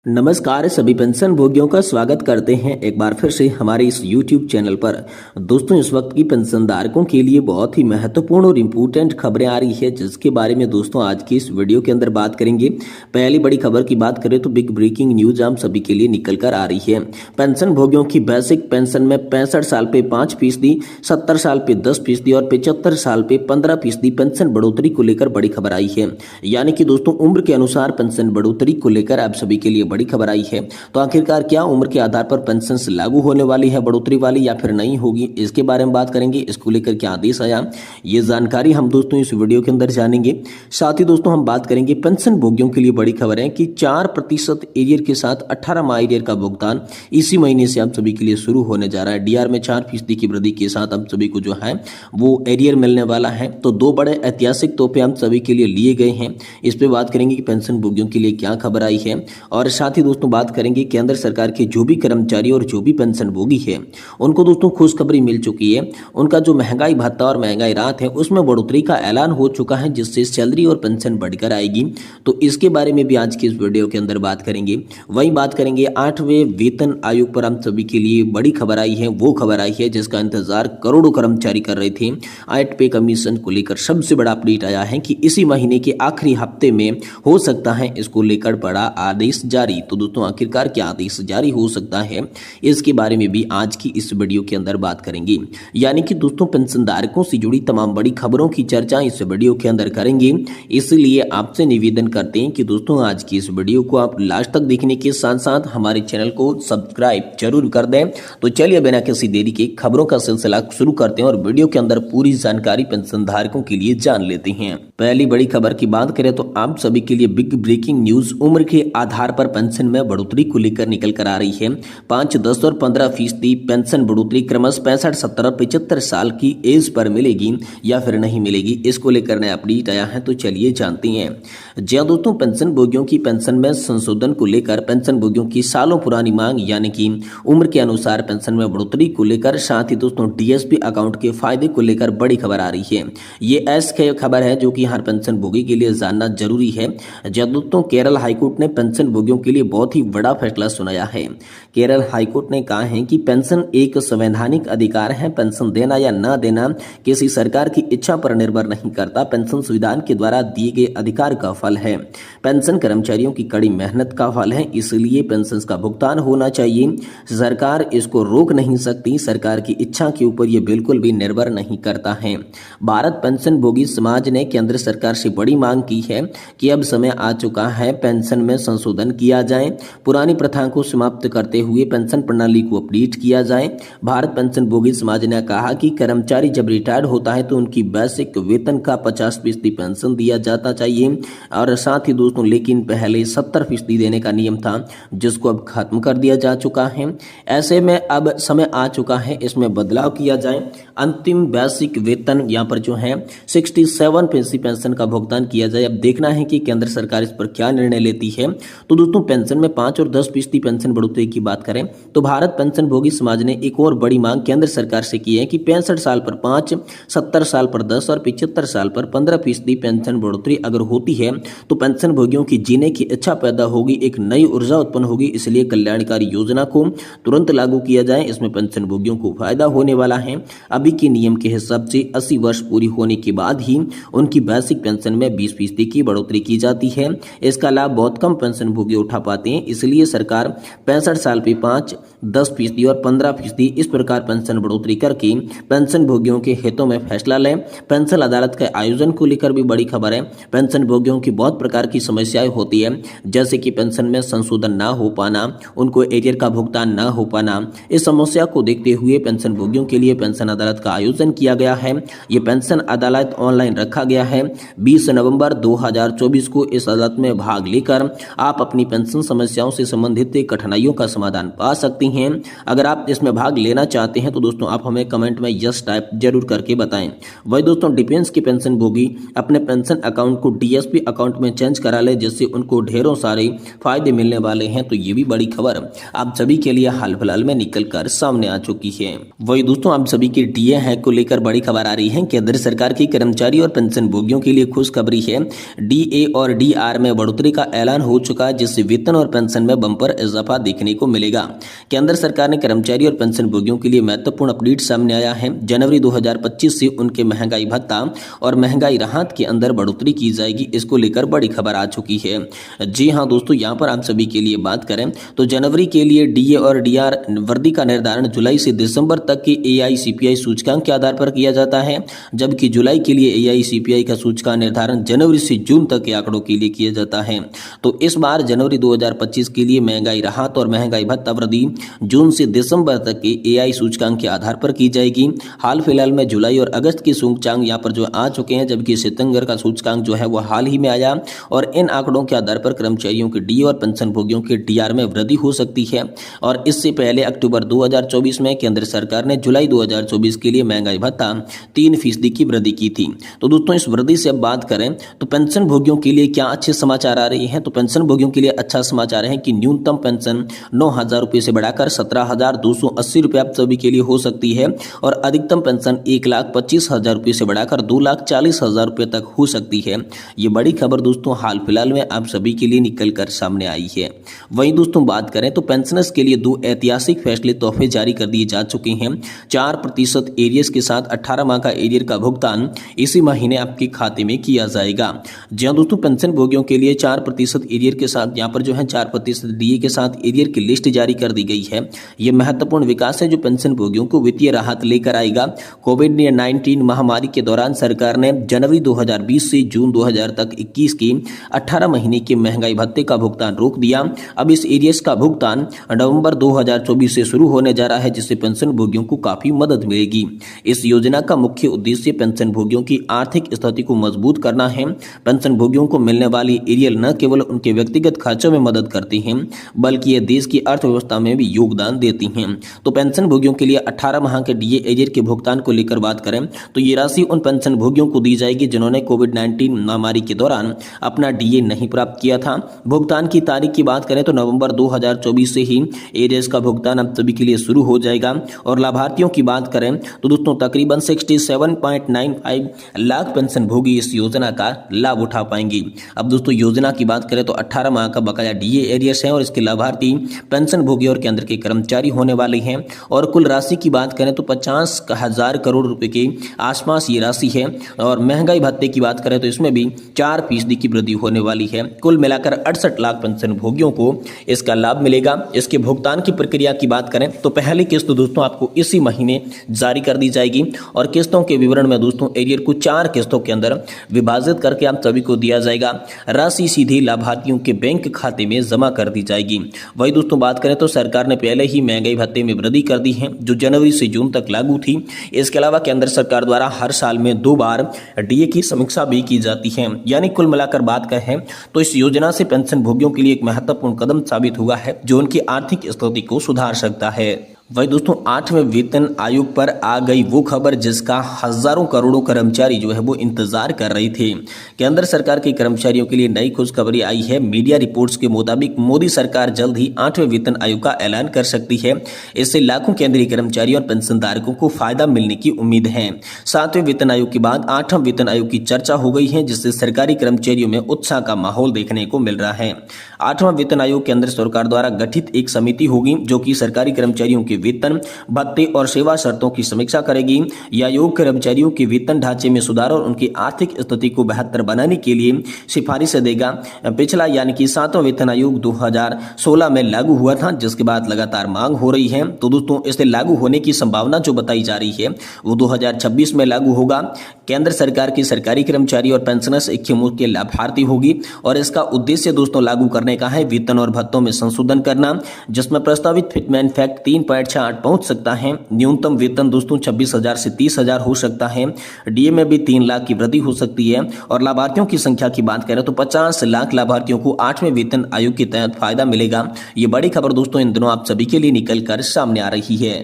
नमस्कार सभी पेंशन भोगियों का स्वागत करते हैं एक बार फिर से हमारे इस YouTube चैनल पर। दोस्तों इस वक्त की पेंशन धारकों के लिए बहुत ही महत्वपूर्ण और इम्पोर्टेंट खबरें आ रही है जिसके बारे में दोस्तों आज की इस वीडियो के अंदर बात करेंगे। पहली बड़ी खबर की बात करें तो बिग ब्रेकिंग न्यूज हम सभी के लिए निकल कर आ रही है। पेंशन भोगियों की बेसिक पेंशन में 65 साल पे 5%, 70 साल पे 10% और 75 साल पे 15% पेंशन बढ़ोतरी को लेकर बड़ी खबर आई है। यानी कि दोस्तों उम्र के अनुसार पेंशन बढ़ोतरी को लेकर आप सभी के लिए बड़ी खबर आई है। तो आखिरकार क्या उम्र के आधार पर पेंशन लागू होने वाली है बढ़ोतरी वाली या फिर नहीं होगी, इसके बारे में बात करेंगे। इसको लेकर क्या आदेश आया, ये जानकारी हम दोस्तों इस वीडियो के अंदर जानेंगे। साथ ही दोस्तों हम बात करेंगे पेंशन भोगियों के लिए बड़ी खबर है कि 4% एरियर के साथ 18 माह एरियर का भुगतान इसी महीने से आप सभी के लिए शुरू होने जा रहा है। डीआर में 4% की वृद्धि के साथ हम सभी को जो है वो एरियर मिलने वाला है। तो दो बड़े ऐतिहासिक तोहफे हम सभी के लिए लिए गए हैं। इस पे बात करेंगे कि पेंशन भोगियों के लिए क्या खबर आई है। और साथ ही दोस्तों बात करेंगे केंद्र सरकार के जो भी कर्मचारी और जो भी पेंशन भोगी है उनको दोस्तों खुशखबरी मिल चुकी है। उनका जो महंगाई भत्ता और महंगाई राहत है उसमें बढ़ोतरी का ऐलान हो चुका है जिससे सैलरी और पेंशन बढ़कर आएगी। तो इसके बारे में भी आज की इस वीडियो के अंदर बात करेंगे। वहीं बात करेंगे 8वें वेतन आयोग पर हम सभी के लिए बड़ी खबर आई है। वो खबर आई है जिसका इंतजार करोड़ों कर्मचारी कर रहे थे। 8 पे कमीशन को लेकर सबसे बड़ा अपडेट आया है कि इसी महीने के आखिरी हफ्ते में हो सकता है इसको लेकर बड़ा आदेश जारी। तो दोस्तों आखिरकार क्या आदेश जारी हो सकता है इसके बारे में भी आज की इस वीडियो के अंदर बात करेंगे। यानी कि दोस्तों पेंशनधारकों से जुड़ी तमाम बड़ी खबरों की चर्चा इस वीडियो के अंदर करेंगे। इसलिए आपसे निवेदन करते हैं कि दोस्तों आज की इस वीडियो को आप लास्ट तक देखने के साथ साथ हमारे चैनल को सब्सक्राइब जरूर कर दें। तो चलिए बिना किसी देरी के खबरों का सिलसिला शुरू करते हैं और वीडियो के अंदर पूरी जानकारी पेंशनधारकों के लिए जान लेते हैं। पहली बड़ी खबर की बात करें तो आप सभी के लिए बिग ब्रेकिंग न्यूज उम्र के आधार पर पेंशन में बढ़ोतरी को लेकर निकल कर आ रही है। 5, 10 और 15% पेंशन बढ़ोतरी क्रमशः 65, 70 और 75 साल की एज पर मिलेगी या फिर नहीं मिलेगी, इसको लेकर नया अपडेट आया है। तो चलिए जानते हैं। जी हां दोस्तों, पेंशन भोगियों की पेंशन में संशोधन को लेकर पेंशन भोगियों की सालों पुरानी मांग यानी कि उम्र के अनुसार पेंशन में बढ़ोतरी को लेकर साथ ही दोस्तों डीएसपी अकाउंट के फायदे को लेकर बड़ी खबर आ रही है। ये ऐसी खबर है जो कि हर पेंशन भोगी के लिए जानना जरूरी है। जब दोस्तों केरल हाईकोर्ट ने पेंशन भोगियों के लिए बहुत ही बड़ा फैसला सुनाया है। केरल हाईकोर्ट ने कहा है कि पेंशन एक संवैधानिक अधिकार है। पेंशन देना या न देना किसी सरकार की इच्छा पर निर्भर नहीं करता। पेंशन संविधान के द्वारा दिए गए अधिकार का फल है। पेंशन कर्मचारियों की कड़ी मेहनत का फल है, इसलिए पेंशन का भुगतान होना चाहिए। सरकार इसको रोक नहीं सकती। सरकार की इच्छा के ऊपर यह बिल्कुल भी निर्भर नहीं करता है। भारत पेंशन भोगी समाज ने केंद्र सरकार से बड़ी मांग की है कि अब समय आ चुका है पेंशन में संशोधन किया जाए। पुरानी प्रथा को समाप्त करते हुए पेंशन प्रणाली को अपडेट किया जाए। भारत पेंशन भोगी समाज ने कहा कि कर्मचारी जब रिटायर्ड होता है तो उनकी बेसिक वेतन का 50% पेंशन दिया जाता चाहिए। और साथ ही दोस्तों लेकिन पहले 70% देने का नियम था जिसको अब खत्म कर दिया जा चुका है। ऐसे में अब समय आ चुका है इसमें बदलाव किया जाए। अंतिम बेसिक वेतन यहाँ पर जो है 67% पेंशन का भुगतान किया जाए। अब देखना है कि केंद्र सरकार इस पर क्या निर्णय लेती है। तो दोस्तों पेंशन में 5 और 10% पेंशन बढ़ोतरी की बात करें तो भारत पेंशन भोगी समाज ने एक और बड़ी मांग केंद्र सरकार से की है कि 65 साल पर 5, 70 साल पर 10 और 75 साल पर 15% पेंशन बढ़ोतरी अगर होती है तो पेंशन भोगियों की जीने की इच्छा पैदा होगी, एक नई ऊर्जा उत्पन्न होगी। इसलिए कल्याणकारी योजना को तुरंत लागू किया जाए। इसमें पेंशन भोगियों को फायदा होने वाला है। अभी के नियम के हिसाब से 80 वर्ष पूरी होने के बाद ही उनकी बेसिक पेंशन में 20% की बढ़ोतरी की जाती है। इसका लाभ बहुत कम पेंशन भोगी उठा पाते हैं। इसलिए सरकार 65 साल पे 5, 10% और 15% इस प्रकार पेंशन बढ़ोतरी करके पेंशन भोगियों के हितों में फैसला लें। पेंशन अदालत के आयोजन को लेकर भी बड़ी खबर है। पेंशन भोगियों की बहुत प्रकार की समस्याएं होती है जैसे कि पेंशन में संशोधन ना हो पाना, उनको एरियर का भुगतान ना हो पाना। इस समस्या को देखते हुए पेंशन भोगियों के लिए पेंशन अदालत का आयोजन किया गया है। ये पेंशन अदालत ऑनलाइन रखा गया है। 20 नवंबर 2024 को इस अदालत में भाग लेकर आप अपनी पेंशन समस्याओं से संबंधित कठिनाइयों का समाधान पा सकती हैं। अगर आप इसमें भाग लेना चाहते हैं तो दोस्तों आप हमें कमेंट में यस टाइप जरूर करके बताएं। वही दोस्तों डिफेंस के पेंशन भोगी अपने पेंशन अकाउंट को डीएसपी अकाउंट में चेंज करा ले जिससे उनको ढेरों सारे फायदे मिलने वाले हैं। तो ये भी बड़ी खबर आप सभी के लिए हाल फिलहाल में निकल कर सामने आ चुकी है। वही दोस्तों आप सभी के डीए हैक को लेकर बड़ी खबर आ रही है। केंद्र सरकार की कर्मचारी और पेंशन भोगियों के लिए खुशखबरी है। डीए और डीआर में बढ़ोतरी का ऐलान हो चुका है जिससे वेतन और पेंशन में बम्पर इजाफा देखने को मिलेगा। केंद्र सरकार ने कर्मचारी और पेंशन भोगियों के लिए महत्वपूर्ण अपडेट सामने आया है। जनवरी 2025 से उनके महंगाई भत्ता और महंगाई राहत के अंदर बढ़ोतरी की जाएगी। इसको लेकर बड़ी खबर आ चुकी है। जी हाँ दोस्तों, यहाँ पर आप सभी के लिए बात करें तो जनवरी के लिए डीए और डीआर वर्दी का निर्धारण जुलाई से दिसंबर तक के एआईसीपीआई सूचकांक के आधार पर किया जाता है, जबकि जुलाई के लिए एआईसीपीआई का सूचकांक निर्धारण जनवरी से जून तक के आंकड़ों के लिए किया जाता है। तो इस बार जनवरी 2025 के लिए महंगाई राहत और महंगाई भत्ता वृद्धि जून से दिसंबर तक के एआई सूचकांक के आधार पर की जाएगी। हाल फिलहाल में जुलाई और अगस्त के सूचकांक यहाँ पर जो आ चुके हैं, जबकि सितंबर का सूचकांक जो है वो हाल ही में आया और इन आंकड़ों के आधार पर कर्मचारियों के डी और पेंशन भोगियों के डीआर में वृद्धि हो सकती है। और इससे पहले अक्टूबर 2024 में केंद्र सरकार ने जुलाई 2024 के लिए महंगाई भत्ता 3% की वृद्धि की थी। तो दोस्तों, इस वृद्धि से अब बात करें तो पेंशन भोगियों के लिए क्या अच्छे समाचार आ रहे हैं। तो पेंशन भोगियों के लिए अच्छा समाचार है कि न्यूनतम पेंशन 9,000 रुपये से बढ़ाकर 17,280 रुपये आप सभी के लिए हो सकती है और अधिकतम पेंशन 1,25,000 रुपये से बढ़ाकर 2,40,000 रुपये तक हो सकती है। ये बड़ी खबर दोस्तों हाल फिलहाल में आप सभी के लिए निकल कर सामने आई है। वहीं दोस्तों बात करें तो पेंशनर्स के लिए 2 ऐतिहासिक फैसले तोहफे जारी कर दिए जा चुके हैं। 4% एरियर्स के साथ 18 माह का एरियर का भुगतान इसी महीने आपके खाते में किया जाएगा। जी हाँ दोस्तों, पेंशन भोगियों के लिए 4% एरियर के साथ यहाँ पर जो है 4% डीए के साथ एरियर की लिस्ट जारी कर दी गई है। यह महत्वपूर्ण विकास है जो पेंशन भोगियों को वित्तीय राहत लेकर आएगा। कोविड-19 महामारी के दौरान सरकार ने जनवरी 2020 से जून 2021 की 18 महीने के महंगाई भत्ते का भुगतान रोक दिया। अब इस एरियर्स का भुगतान नवंबर 2024 से शुरू होने जा रहा है, जिससे पेंशन भोगियों को काफी मदद मिलेगी। इस योजना का मुख्य उद्देश्य पेंशन भोगियों की आर्थिक स्थिति को मजबूत करना है। पेंशन भोगियों को मिलने वाली एरियर न केवल उनके व्यक्तिगत खर्चों में मदद करती हैं, बल्कि ये देश की अर्थव्यवस्था में भी योगदान देती हैं। तो पेंशन भोगियों के लिए 18 माह के डीए एरियर के भुगतान को लेकर बात करें तो ये राशि उन पेंशन भोगियों को दी जाएगी जिन्होंने कोविड-19 महामारी के दौरान अपना डीए नहीं प्राप्त किया था। भुगतान की तारीख की बात करें तो नवंबर 2024 से ही एरियर्स का भुगतान अब सभी के लिए शुरू हो जाएगा। और लाभार्थियों की बात करें तो दोस्तों तकरीबन 67.95 लाख पेंशन भोगी इस योजना का लाभ उठा पाएंगे। अब दोस्तों योजना की बात करें तो 18 माह का बकाया डीए एरियर्स है और इसके लाभार्थी पेंशन भोगी और केंद्र के कर्मचारी होने वाले हैं। और कुल राशि की बात करें तो 50,000 करोड़ रुपए के आसपास ये राशि है। और महंगाई भत्ते की बात करें तो इसमें भी 4% की वृद्धि होने वाली है। कुल मिलाकर 68 लाख पेंशन भोगियों को इसका लाभ मिलेगा। इसके भुगतान की प्रक्रिया की बात करें तो पहली किस्त दोस्तों आपको इसी महीने जारी कर दी जाएगी और किस्तों के विवरण में दोस्तों एरियर को 4 किस्तों के अंदर विभाजित करके आप सभी को दिया जाएगा। राशि सीधे लाभार्थियों के बैंक खाते में जमा कर दी जाएगी। वही दोस्तों बात करें तो सरकार ने पहले ही महंगाई भत्ते में वृद्धि कर दी है जो जनवरी से जून तक लागू थी। इसके अलावा केंद्र सरकार द्वारा हर साल में 2 बार डीए की समीक्षा भी की जाती है। यानी कुल मिलाकर बात करें तो इस योजना से पेंशन भोगियों के लिए एक महत्वपूर्ण कदम साबित हुआ है जो उनकी आर्थिक स्थिति को सुधार सकता है। वही दोस्तों 8वें वेतन आयोग पर आ गई वो खबर जिसका हजारों करोड़ों कर्मचारी जो है वो इंतजार कर रहे थे। केंद्र सरकार के कर्मचारियों के लिए नई खुशखबरी आई है। मीडिया रिपोर्ट्स के मुताबिक मोदी सरकार जल्द ही 8वें वेतन आयोग का ऐलान कर सकती है। इससे लाखों केंद्रीय कर्मचारियों और पेंशनधारकों को फायदा मिलने की उम्मीद है। 7वें वेतन आयोग के बाद 8वां वेतन आयोग की चर्चा हो गई है, जिससे सरकारी कर्मचारियों में उत्साह का माहौल देखने को मिल रहा है। 8वां वेतन आयोग केंद्र सरकार द्वारा गठित एक समिति होगी जो कि सरकारी कर्मचारियों के वेतन, भत्ते और सेवा शर्तों की समीक्षा करेगी। यह आयोग कर्मचारियों के वेतन ढांचे में सुधार और उनकी आर्थिक स्थिति को बेहतर बनाने के लिए सिफारिशें देगा। पिछला यानी कि 7वां वेतन आयोग 2016 में लागू हुआ था, जिसके बाद लगातार मांग हो रही है। तो दोस्तों इससे लागू होने की संभावना जो बताई जा रही है वो 2026 में लागू होगा। केंद्र सरकार की सरकारी कर्मचारी और पेंशनर्स एक मुल्क के लाभार्थी होगी और इसका उद्देश्य दोस्तों लागू करने का है वेतन और भत्तों में संशोधन करना, जिसमें प्रस्तावित फिटमेंट फैक्ट 3.68 पहुंच सकता है। न्यूनतम वेतन दोस्तों 26,000 से 30,000 हो सकता है। डीए में भी 3 लाख की वृद्धि हो सकती है। और लाभार्थियों की संख्या की बात करें तो 50 लाख लाभार्थियों को 8वें वेतन आयोग के तहत फायदा मिलेगा। ये बड़ी खबर दोस्तों इन दिनों आप सभी के लिए निकल कर सामने आ रही है।